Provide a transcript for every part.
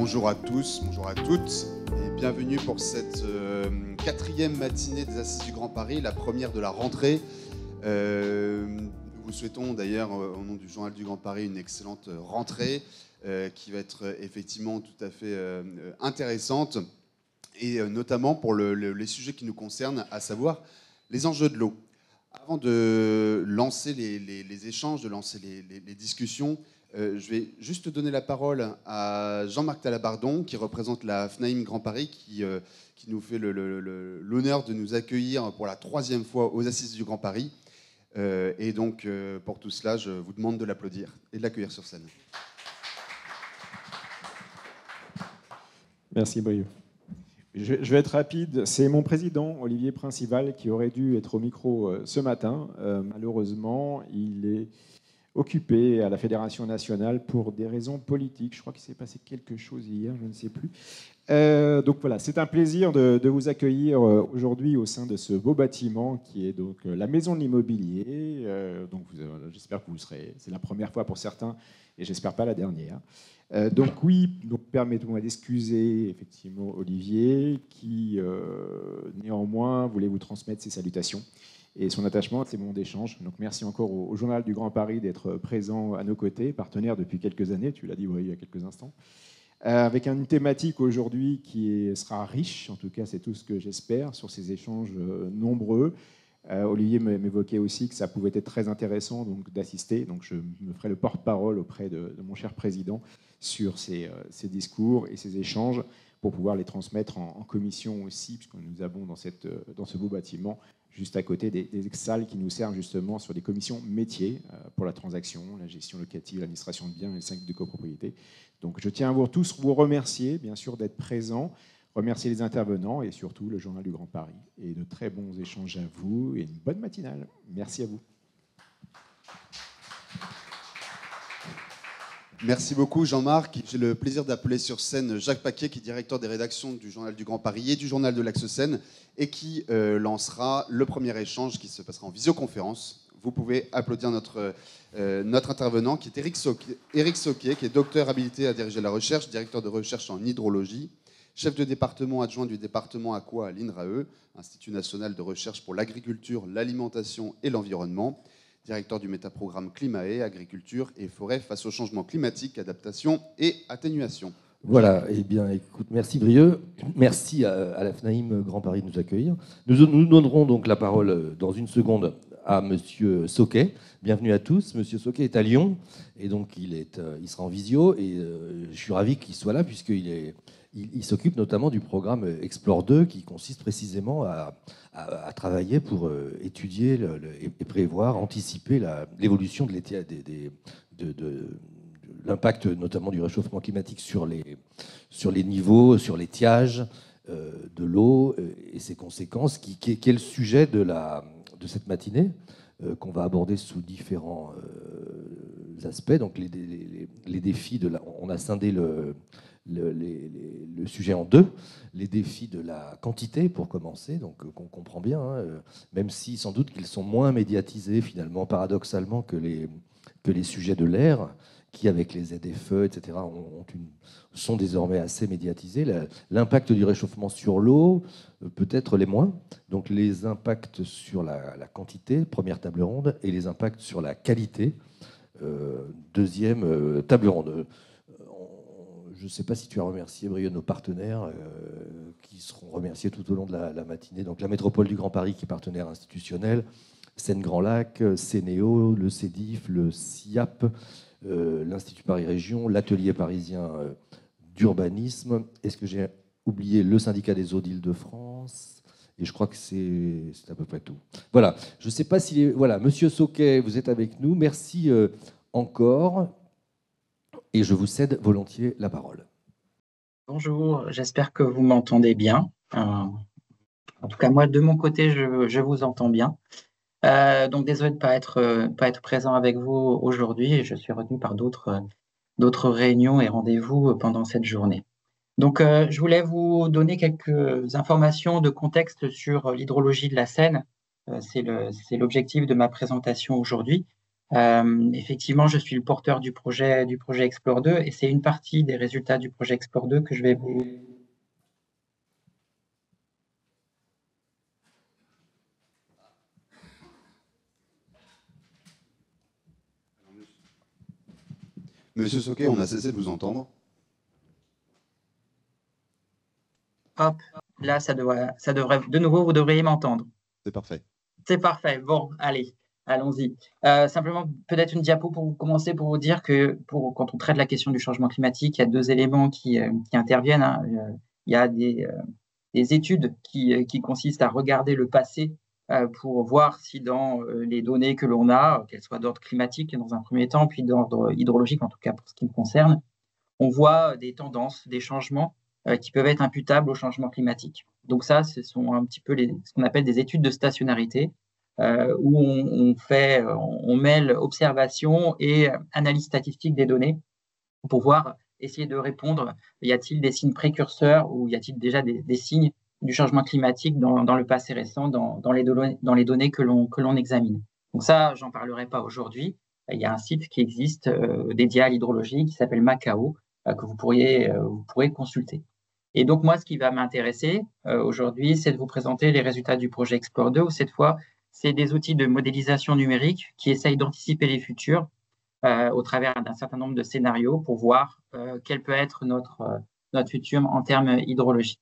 Bonjour à tous, bonjour à toutes, et bienvenue pour cette quatrième matinée des Assises du Grand Paris, la première de la rentrée. Nous vous souhaitons d'ailleurs, au nom du Journal du Grand Paris, une excellente rentrée qui va être effectivement tout à fait intéressante, et notamment pour les sujets qui nous concernent, à savoir les enjeux de l'eau. Avant de lancer les échanges, de lancer les discussions, je vais juste donner la parole à Jean-Marc Talabardon, qui représente la FNAIM Grand Paris, qui nous fait l'honneur de nous accueillir pour la troisième fois aux Assises du Grand Paris. Et donc, pour tout cela, je vous demande de l'applaudir et de l'accueillir sur scène. Merci, Brieux. Je vais être rapide. C'est mon président, Olivier Principal, qui aurait dû être au micro ce matin. Malheureusement, il est occupé à la Fédération nationale pour des raisons politiques. Je crois qu'il s'est passé quelque chose hier, je ne sais plus. Donc voilà, c'est un plaisir de vous accueillir aujourd'hui au sein de ce beau bâtiment qui est donc la Maison de l'Immobilier. Donc j'espère que vous serez, c'est la première fois pour certains et j'espère pas la dernière. Donc oui, permettez-moi d'excuser effectivement Olivier qui néanmoins voulait vous transmettre ses salutations et son attachement à ces moments d'échange. Donc merci encore au Journal du Grand Paris d'être présent à nos côtés, partenaire depuis quelques années, tu l'as dit il y a quelques instants, avec une thématique aujourd'hui qui sera riche, en tout cas c'est tout ce que j'espère, sur ces échanges nombreux. Olivier m'évoquait aussi que ça pouvait être très intéressant donc, d'assister, donc je me ferai le porte-parole auprès de mon cher président sur ces discours et ces échanges pour pouvoir les transmettre en commission aussi, puisque nous avons dans ce beau bâtiment, juste à côté des salles qui nous servent justement sur des commissions métiers pour la transaction, la gestion locative, l'administration de biens et le syndic de copropriété. Donc je tiens à vous tous vous remercier, bien sûr, d'être présents, remercier les intervenants et surtout le Journal du Grand Paris. Et de très bons échanges à vous et une bonne matinale. Merci à vous. Merci beaucoup Jean-Marc. J'ai le plaisir d'appeler sur scène Jacques Paquet, qui est directeur des rédactions du Journal du Grand Paris et du Journal de l'Axe-Seine, et qui lancera le premier échange qui se passera en visioconférence. Vous pouvez applaudir notre intervenant, qui est Éric Sauquet, qui est docteur habilité à diriger la recherche, directeur de recherche en hydrologie, chef de département adjoint du département Aqua à l'INRAE, Institut national de recherche pour l'agriculture, l'alimentation et l'environnement, directeur du métaprogramme Climae, agriculture et forêt face au changement climatique, adaptation et atténuation. Voilà, eh bien, écoute, merci Brieux, merci à la FNAIM Grand Paris de nous accueillir. Nous donnerons donc la parole dans une seconde à Monsieur Sauquet. Bienvenue à tous. Monsieur Sauquet est à Lyon et donc il sera en visio et je suis ravi qu'il soit là puisqu'il s'occupe notamment du programme Explore 2 qui consiste précisément à travailler pour étudier et prévoir, anticiper l'évolution de l'impact notamment du réchauffement climatique sur les niveaux, sur l'étiage de l'eau et ses conséquences, qui est le sujet de cette matinée qu'on va aborder sous différents aspects. Donc les défis on a scindé le sujet en deux. Les défis de la quantité, pour commencer, donc qu'on comprend bien, hein, même si sans doute qu'ils sont moins médiatisés, finalement, paradoxalement, que les sujets de l'air, qui, avec les ZFE, etc., sont désormais assez médiatisés. L'impact du réchauffement sur l'eau, peut-être les moins. Donc les impacts sur la quantité, première table ronde, et les impacts sur la qualité, deuxième table ronde. Je ne sais pas si tu as remercié, Brieux, nos partenaires qui seront remerciés tout au long de la matinée. Donc la Métropole du Grand Paris, qui est partenaire institutionnel, Seine Grand Lac, Cénéo, le CEDIF, le SIAP, l'Institut Paris Région, l'Atelier parisien d'urbanisme. Est-ce que j'ai oublié le syndicat des eaux d'Île-de-France? Et je crois que c'est à peu près tout. Voilà. Je ne sais pas si... Voilà, Monsieur Sauquet, vous êtes avec nous. Merci encore. Et je vous cède volontiers la parole. Bonjour, j'espère que vous m'entendez bien. En tout cas, moi, de mon côté, je vous entends bien. Donc, désolé de ne pas être présent avec vous aujourd'hui. Je suis retenu par d'autres réunions et rendez-vous pendant cette journée. Donc, je voulais vous donner quelques informations de contexte sur l'hydrologie de la Seine. C'est l'objectif de ma présentation aujourd'hui. Effectivement, je suis le porteur du projet Explore 2 et c'est une partie des résultats du projet Explore 2 que je vais vous... Monsieur Soquet, on a cessé de vous entendre. Hop, là, ça devrait, de nouveau, vous devriez m'entendre. C'est parfait. C'est parfait. Bon, allez, allons-y. Simplement, peut-être une diapo pour commencer, pour vous dire que quand on traite la question du changement climatique, il y a deux éléments qui interviennent, hein. Il y a des études qui consistent à regarder le passé pour voir si dans les données que l'on a, qu'elles soient d'ordre climatique dans un premier temps, puis d'ordre hydrologique, en tout cas pour ce qui me concerne, on voit des tendances, des changements qui peuvent être imputables au changement climatique. Donc ça, ce sont un petit peu ce qu'on appelle des études de stationnarité, où on mêle observation et analyse statistique des données pour essayer de répondre, y a-t-il des signes précurseurs ou y a-t-il déjà des signes du changement climatique dans le passé récent, dans les données que l'on examine. Donc ça, j'en parlerai pas aujourd'hui. Il y a un site qui existe dédié à l'hydrologie qui s'appelle Macao, que vous pourrez consulter. Et donc moi, ce qui va m'intéresser aujourd'hui, c'est de vous présenter les résultats du projet Explore 2, où cette fois, c'est des outils de modélisation numérique qui essayent d'anticiper les futurs au travers d'un certain nombre de scénarios pour voir quel peut être notre futur en termes hydrologiques.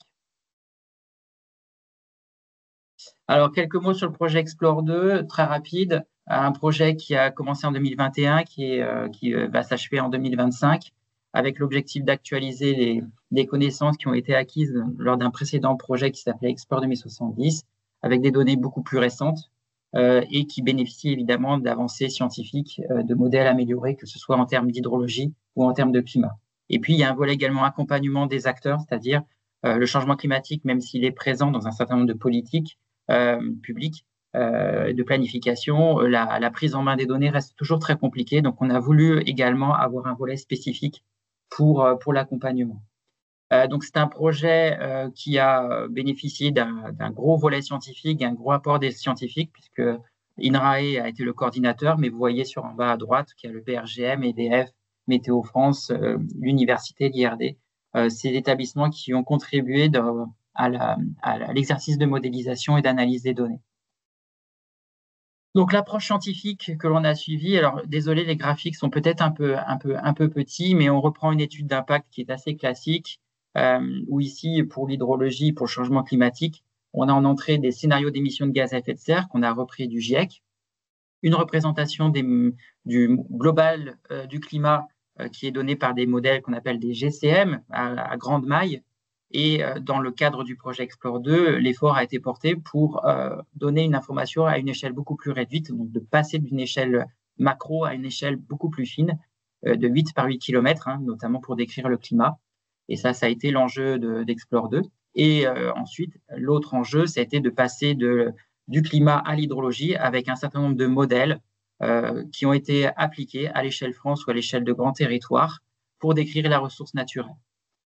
Alors, quelques mots sur le projet Explore 2, très rapide. Un projet qui a commencé en 2021, qui va s'achever en 2025, avec l'objectif d'actualiser les connaissances qui ont été acquises lors d'un précédent projet qui s'appelait Explore 2070, avec des données beaucoup plus récentes et qui bénéficient évidemment d'avancées scientifiques, de modèles améliorés, que ce soit en termes d'hydrologie ou en termes de climat. Et puis, il y a un volet également accompagnement des acteurs, c'est-à-dire le changement climatique, même s'il est présent dans un certain nombre de politiques publiques, de planification, la prise en main des données reste toujours très compliquée. Donc, on a voulu également avoir un volet spécifique pour l'accompagnement. Donc, c'est un projet qui a bénéficié d'un gros volet scientifique, d'un gros apport des scientifiques, puisque INRAE a été le coordinateur, mais vous voyez en bas à droite qu'il y a le PRGM, EDF, Météo France, l'université, l'IRD, ces établissements qui ont contribué à l'exercice de modélisation et d'analyse des données. Donc, l'approche scientifique que l'on a suivie, alors désolé, les graphiques sont peut-être un peu petits, mais on reprend une étude d'impact qui est assez classique, où ici, pour l'hydrologie, pour le changement climatique, on a en entrée des scénarios d'émissions de gaz à effet de serre qu'on a repris du GIEC, une représentation du global du climat qui est donnée par des modèles qu'on appelle des GCM à grande maille. Et dans le cadre du projet Explore 2, l'effort a été porté pour donner une information à une échelle beaucoup plus réduite, donc de passer d'une échelle macro à une échelle beaucoup plus fine, de 8 par 8 km, hein, notamment pour décrire le climat. Et ça a été l'enjeu d'Explore 2. Et ensuite, l'autre enjeu, ça a été de passer du climat à l'hydrologie avec un certain nombre de modèles qui ont été appliqués à l'échelle France ou à l'échelle de grands territoires pour décrire la ressource naturelle.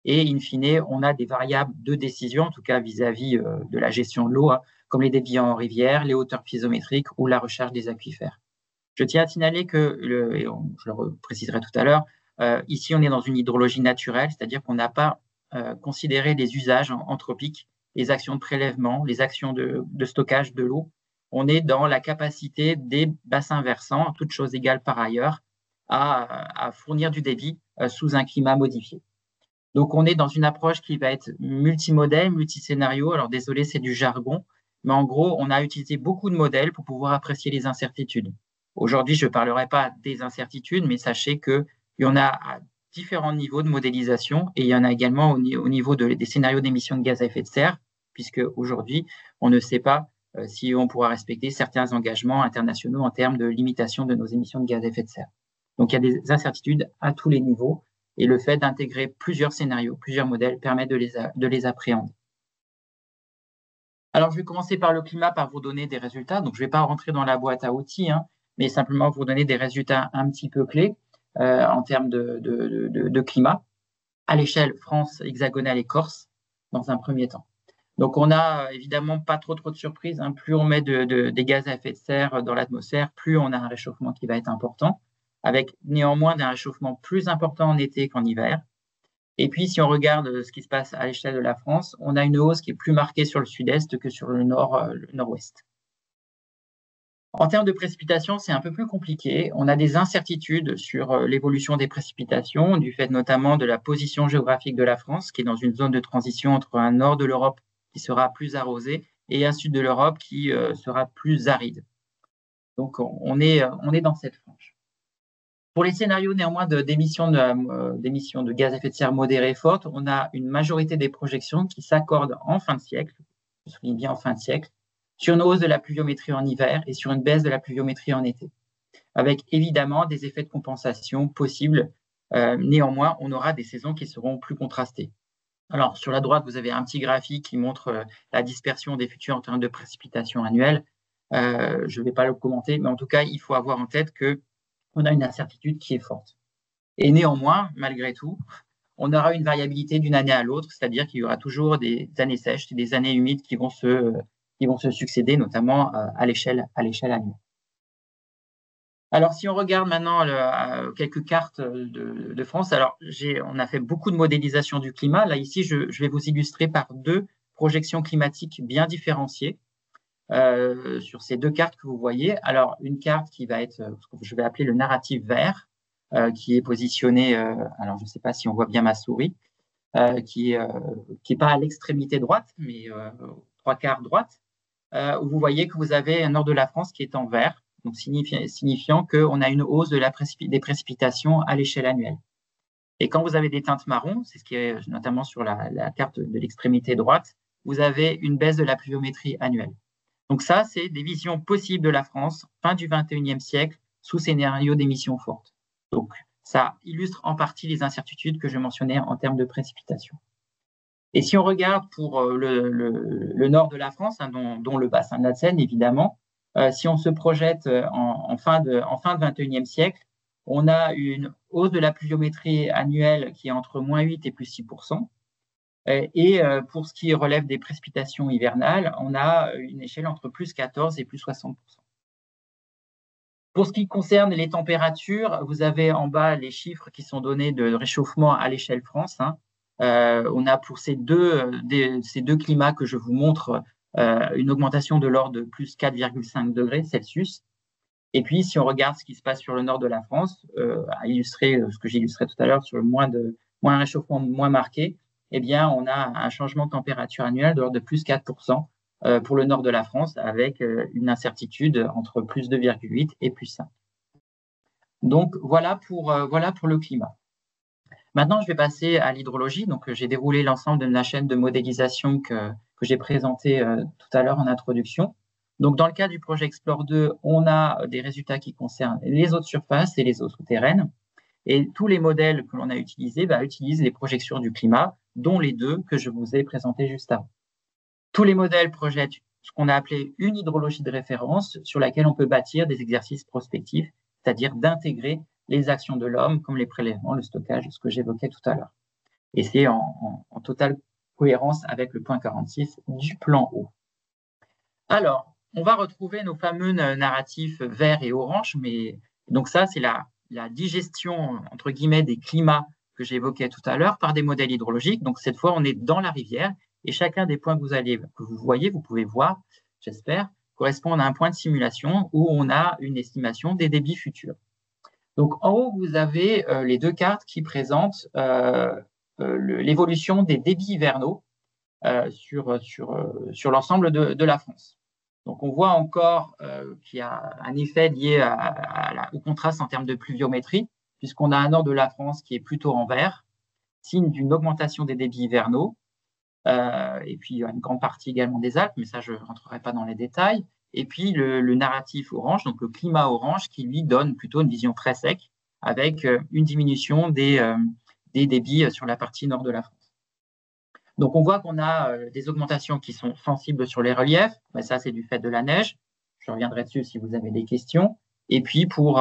Et in fine, on a des variables de décision, en tout cas vis-à-vis de la gestion de l'eau, hein, comme les débits en rivière, les hauteurs piézométriques ou la recherche des aquifères. Je tiens à signaler que, je le préciserai tout à l'heure, ici on est dans une hydrologie naturelle, c'est-à-dire qu'on n'a pas considéré les usages anthropiques, les actions de prélèvement, les actions de stockage de l'eau. On est dans la capacité des bassins versants, toutes choses égales par ailleurs, à fournir du débit sous un climat modifié. Donc, on est dans une approche qui va être multimodèle, multiscénario. Alors, désolé, c'est du jargon, mais en gros, on a utilisé beaucoup de modèles pour pouvoir apprécier les incertitudes. Aujourd'hui, je ne parlerai pas des incertitudes, mais sachez qu'il y en a à différents niveaux de modélisation et il y en a également au niveau des scénarios d'émissions de gaz à effet de serre, puisque aujourd'hui, on ne sait pas si on pourra respecter certains engagements internationaux en termes de limitation de nos émissions de gaz à effet de serre. Donc, il y a des incertitudes à tous les niveaux. Et le fait d'intégrer plusieurs scénarios, plusieurs modèles, permet de les appréhender. Alors, je vais commencer par le climat, par vous donner des résultats. Donc, je ne vais pas rentrer dans la boîte à outils, hein, mais simplement vous donner des résultats un petit peu clés en termes de climat, à l'échelle France, hexagonale et Corse, dans un premier temps. Donc, on n'a évidemment pas trop de surprises, hein. Plus on met des gaz à effet de serre dans l'atmosphère, plus on a un réchauffement qui va être important, avec néanmoins un réchauffement plus important en été qu'en hiver. Et puis, si on regarde ce qui se passe à l'échelle de la France, on a une hausse qui est plus marquée sur le sud-est que sur le nord-ouest. En termes de précipitations, c'est un peu plus compliqué. On a des incertitudes sur l'évolution des précipitations, du fait notamment de la position géographique de la France, qui est dans une zone de transition entre un nord de l'Europe qui sera plus arrosé et un sud de l'Europe qui sera plus aride. Donc, on est dans cette frange. Pour les scénarios néanmoins d'émissions de gaz à effet de serre modérées fortes, on a une majorité des projections qui s'accordent en fin de siècle, je souligne bien en fin de siècle, sur une hausse de la pluviométrie en hiver et sur une baisse de la pluviométrie en été, avec évidemment des effets de compensation possibles. Néanmoins, on aura des saisons qui seront plus contrastées. Alors, sur la droite, vous avez un petit graphique qui montre la dispersion des futurs en termes de précipitations annuelles. Je ne vais pas le commenter, mais en tout cas, il faut avoir en tête qu'on a une incertitude qui est forte. Et néanmoins, malgré tout, on aura une variabilité d'une année à l'autre, c'est-à-dire qu'il y aura toujours des années sèches et des années humides qui vont se succéder, notamment à l'échelle annuelle. Alors, si on regarde maintenant quelques cartes de France, alors on a fait beaucoup de modélisation du climat. Là, ici, je vais vous illustrer par deux projections climatiques bien différenciées sur ces deux cartes que vous voyez. Alors, une carte qui va être ce que je vais appeler le narratif vert, qui est positionné, alors je ne sais pas si on voit bien ma souris, qui est pas à l'extrémité droite, mais 3/4 droite, où vous voyez que vous avez un nord de la France qui est en vert, donc signifiant qu'on a une hausse des précipitations à l'échelle annuelle. Et quand vous avez des teintes marron, c'est ce qui est notamment sur la carte de l'extrémité droite, vous avez une baisse de la pluviométrie annuelle. Donc ça, c'est des visions possibles de la France, fin du XXIe siècle, sous scénario d'émissions fortes. Donc ça illustre en partie les incertitudes que je mentionnais en termes de précipitations. Et si on regarde pour le nord de la France, hein, dont le bassin de la Seine, évidemment, si on se projette en fin de XXIe siècle, on a une hausse de la pluviométrie annuelle qui est entre moins 8 et plus 6%. Et pour ce qui relève des précipitations hivernales, on a une échelle entre plus 14 et plus 60%. Pour ce qui concerne les températures, vous avez en bas les chiffres qui sont donnés de réchauffement à l'échelle France, hein. On a pour ces deux climats que je vous montre une augmentation de l'ordre de plus 4,5 degrés Celsius. Et puis, si on regarde ce qui se passe sur le nord de la France, à illustrer ce que j'ai illustré tout à l'heure sur un réchauffement moins marqué, eh bien, on a un changement de température annuelle de l'ordre de plus 4% pour le nord de la France, avec une incertitude entre plus 2,8 et plus 5. Donc, voilà pour le climat. Maintenant, je vais passer à l'hydrologie. Donc, j'ai déroulé l'ensemble de la chaîne de modélisation que j'ai présentée tout à l'heure en introduction. Donc, dans le cas du projet Explore 2, on a des résultats qui concernent les eaux de surface et les eaux souterraines. Et tous les modèles que l'on a utilisés utilisent les projections du climat, dont les deux que je vous ai présentés juste avant. Tous les modèles projettent ce qu'on a appelé une hydrologie de référence sur laquelle on peut bâtir des exercices prospectifs, c'est-à-dire d'intégrer les actions de l'homme, comme les prélèvements, le stockage, ce que j'évoquais tout à l'heure. Et c'est en totale cohérence avec le point 46 du plan eau. Alors, on va retrouver nos fameux narratifs vert et orange, mais donc ça, c'est la digestion, entre guillemets, des climats que j'évoquais tout à l'heure par des modèles hydrologiques. Donc, cette fois, on est dans la rivière et chacun des points que vous voyez, vous pouvez voir, j'espère, correspond à un point de simulation où on a une estimation des débits futurs. Donc, en haut, vous avez les deux cartes qui présentent l'évolution des débits hivernaux sur l'ensemble de la France. Donc, on voit encore qu'il y a un effet lié au contraste en termes de pluviométrie, puisqu'on a un nord de la France qui est plutôt en vert, signe d'une augmentation des débits hivernaux, et puis une grande partie également des Alpes, mais ça, je ne rentrerai pas dans les détails. Et puis le narratif orange, donc le climat orange, qui lui donne plutôt une vision très sec, avec une diminution des débits sur la partie nord de la France. Donc on voit qu'on a des augmentations qui sont sensibles sur les reliefs, mais ça c'est du fait de la neige, je reviendrai dessus si vous avez des questions. Et puis pour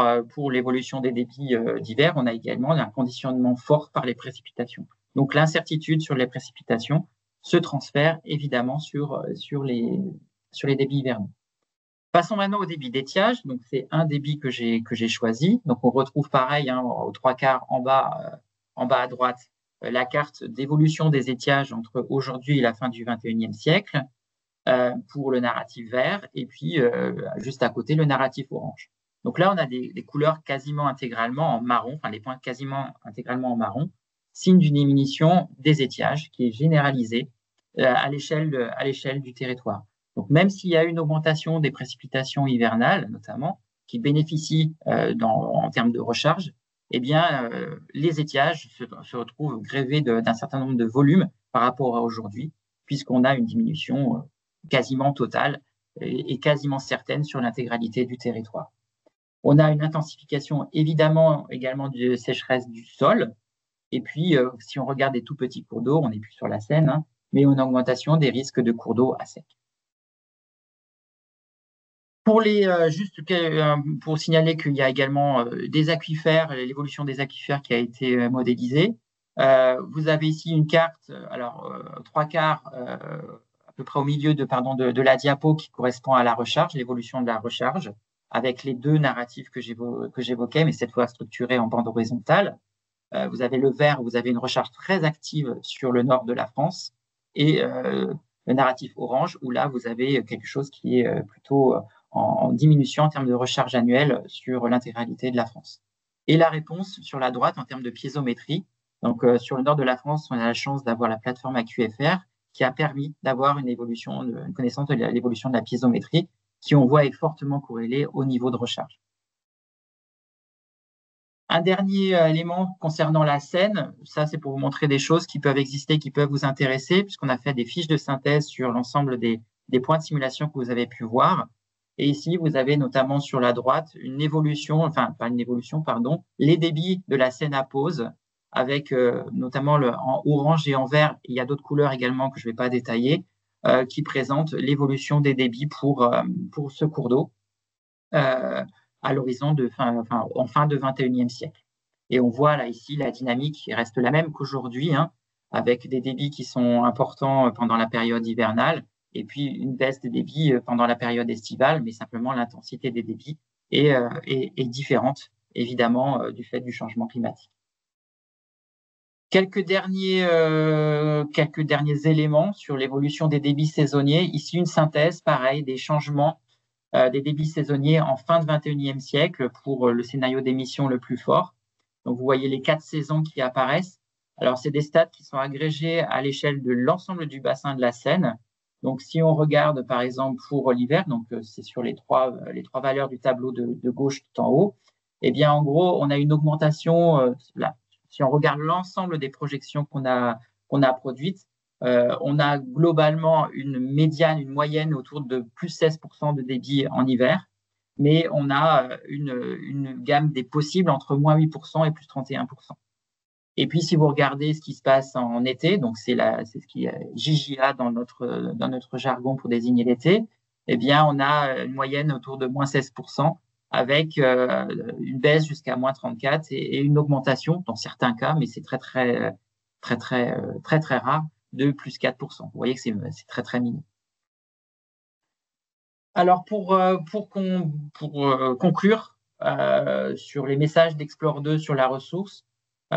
l'évolution des débits d'hiver, on a également un conditionnement fort par les précipitations. Donc l'incertitude sur les précipitations se transfère évidemment sur les débits hivernaux. Passons maintenant au débit d'étiage. Donc, c'est un débit que j'ai choisi. Donc, on retrouve pareil aux 3/4 en bas à droite la carte d'évolution des étiages entre aujourd'hui et la fin du XXIe siècle pour le narratif vert, et puis juste à côté le narratif orange. Donc là, on a des couleurs quasiment intégralement en marron, enfin les points quasiment intégralement en marron, signe d'une diminution des étiages qui est généralisée à l'échelle du territoire. Donc, même s'il y a une augmentation des précipitations hivernales, notamment, qui bénéficient en termes de recharge, eh bien, les étiages se retrouvent grevés d'un certain nombre de volumes par rapport à aujourd'hui, puisqu'on a une diminution quasiment totale et quasiment certaine sur l'intégralité du territoire. On a une intensification évidemment également de sécheresse du sol, et puis si on regarde des tout petits cours d'eau, on n'est plus sur la Seine, hein, mais une augmentation des risques de cours d'eau à sec. Pour signaler qu'il y a également des aquifères, l'évolution des aquifères qui a été modélisée. Vous avez ici une carte, alors 3/4 à peu près au milieu de la diapo qui correspond à la recharge, l'évolution de la recharge, avec les deux narratifs que j'évoquais, mais cette fois structurés en bande horizontale. Vous avez le vert, où vous avez une recharge très active sur le nord de la France, et le narratif orange, où là, vous avez quelque chose qui est plutôt en diminution en termes de recharge annuelle sur l'intégralité de la France. Et la réponse sur la droite en termes de piézométrie. Donc, sur le nord de la France, on a la chance d'avoir la plateforme AQFR qui a permis d'avoir une connaissance de l'évolution de la piézométrie qui, on voit, est fortement corrélée au niveau de recharge. Un dernier élément concernant la Seine, ça c'est pour vous montrer des choses qui peuvent exister, qui peuvent vous intéresser, puisqu'on a fait des fiches de synthèse sur l'ensemble des points de simulation que vous avez pu voir. Et ici, vous avez notamment sur la droite une évolution, enfin pas une évolution, pardon, les débits de la Seine à Pose, avec notamment en orange et en vert, il y a d'autres couleurs également que je ne vais pas détailler, qui présentent l'évolution des débits pour ce cours d'eau à l'horizon en fin de XXIe siècle. Et on voit là ici la dynamique qui reste la même qu'aujourd'hui, hein, avec des débits qui sont importants pendant la période hivernale, et puis une baisse des débits pendant la période estivale, mais simplement l'intensité des débits est différente, évidemment, du fait du changement climatique. Quelques derniers éléments sur l'évolution des débits saisonniers. Ici, une synthèse, pareil, des changements des débits saisonniers en fin de XXIe siècle pour le scénario d'émission le plus fort. Donc, vous voyez les 4 saisons qui apparaissent. Alors, c'est des stats qui sont agrégés à l'échelle de l'ensemble du bassin de la Seine. Donc, si on regarde, par exemple, pour l'hiver, donc c'est sur les trois valeurs du tableau de gauche tout en haut, eh bien, en gros, on a une augmentation, là, si on regarde l'ensemble des projections qu'on a produites, on a globalement une moyenne autour de plus 16% de débit en hiver, mais on a une gamme des possibles entre moins 8% et plus 31%. Et puis, si vous regardez ce qui se passe en été, donc c'est ce qui est JJA dans notre jargon pour désigner l'été, eh bien, on a une moyenne autour de moins 16%, avec une baisse jusqu'à moins 34 et une augmentation dans certains cas, mais c'est très rare, de plus 4%. Vous voyez que c'est très, très minime. Alors, pour conclure sur les messages d'Explore 2 sur la ressource,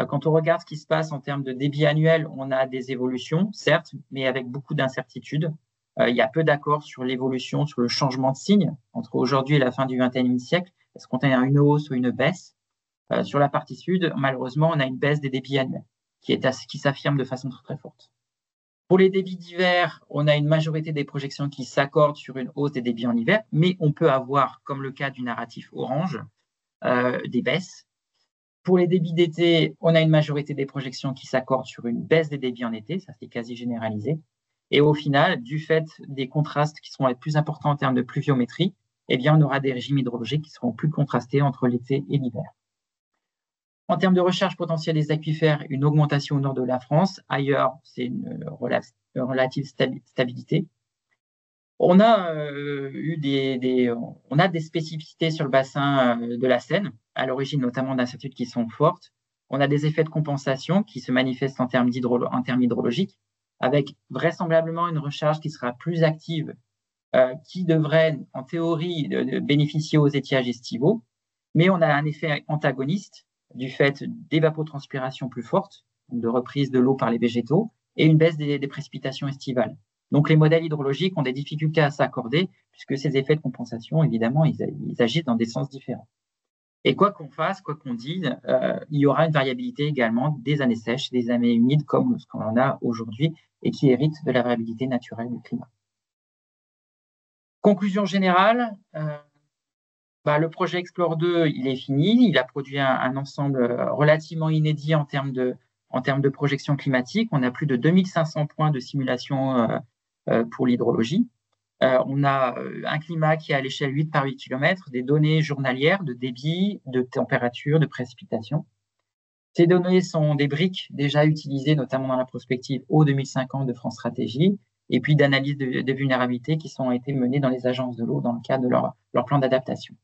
quand on regarde ce qui se passe en termes de débit annuel, on a des évolutions, certes, mais avec beaucoup d'incertitudes. Il y a peu d'accords sur l'évolution, sur le changement de signe entre aujourd'hui et la fin du XXIe siècle. Est-ce qu'on a une hausse ou une baisse? Sur la partie sud, malheureusement, on a une baisse des débits annuels qui s'affirme de façon très, très forte. Pour les débits d'hiver, on a une majorité des projections qui s'accordent sur une hausse des débits en hiver, mais on peut avoir, comme le cas du narratif orange, des baisses. Pour les débits d'été, on a une majorité des projections qui s'accordent sur une baisse des débits en été, ça c'est quasi généralisé. Et au final, du fait des contrastes qui seront les plus importants en termes de pluviométrie, eh bien, on aura des régimes hydrologiques qui seront plus contrastés entre l'été et l'hiver. En termes de recharge potentielle des aquifères, une augmentation au nord de la France. Ailleurs, c'est une relative stabilité. On a on a des spécificités sur le bassin de la Seine, à l'origine notamment d'incertitudes qui sont fortes. On a des effets de compensation qui se manifestent en termes hydrologiques. avec vraisemblablement une recharge qui sera plus active, qui devrait, en théorie, bénéficier aux étiages estivaux, mais on a un effet antagoniste du fait d'évapotranspiration plus forte, de reprise de l'eau par les végétaux, et une baisse des précipitations estivales. Donc les modèles hydrologiques ont des difficultés à s'accorder, puisque ces effets de compensation, évidemment, ils agissent dans des sens différents. Et quoi qu'on fasse, quoi qu'on dise, il y aura une variabilité également des années sèches, des années humides, comme ce qu'on en a aujourd'hui, et qui héritent de la variabilité naturelle du climat. Conclusion générale, le projet Explore 2, il est fini. Il a produit un ensemble relativement inédit en termes de projection climatique. On a plus de 2500 points de simulation pour l'hydrologie. On a un climat qui est à l'échelle 8 par 8 km, des données journalières de débit, de température, de précipitation. Ces données sont des briques déjà utilisées, notamment dans la prospective eau 2050 de France Stratégie, et puis d'analyses de vulnérabilité qui ont été menées dans les agences de l'eau dans le cadre de leur plan d'adaptation.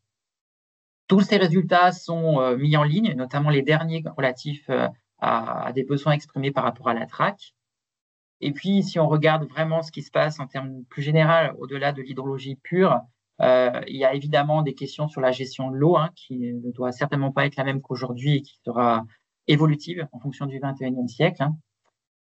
Tous ces résultats sont mis en ligne, notamment les derniers relatifs à des besoins exprimés par rapport à la TRAC. Et puis, si on regarde vraiment ce qui se passe en termes plus généraux, au-delà de l'hydrologie pure, il y a évidemment des questions sur la gestion de l'eau, qui ne doit certainement pas être la même qu'aujourd'hui et qui sera évolutive en fonction du 21e siècle.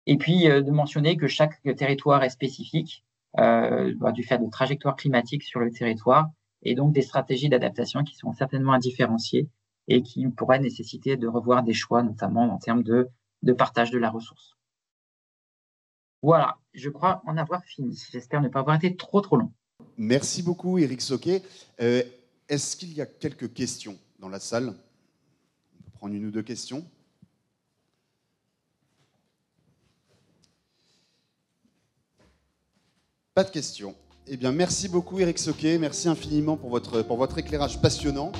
Et puis, de mentionner que chaque territoire est spécifique du fait de trajectoires climatiques sur le territoire et donc des stratégies d'adaptation qui sont certainement à différencier et qui pourraient nécessiter de revoir des choix, notamment en termes de partage de la ressource. Voilà, je crois en avoir fini. J'espère ne pas avoir été trop long. Merci beaucoup, Éric Soquet. Est-ce qu'il y a quelques questions dans la salle? On peut prendre une ou deux questions. Pas de questions. Eh bien, merci beaucoup, Éric Soquet. Merci infiniment pour votre éclairage passionnant.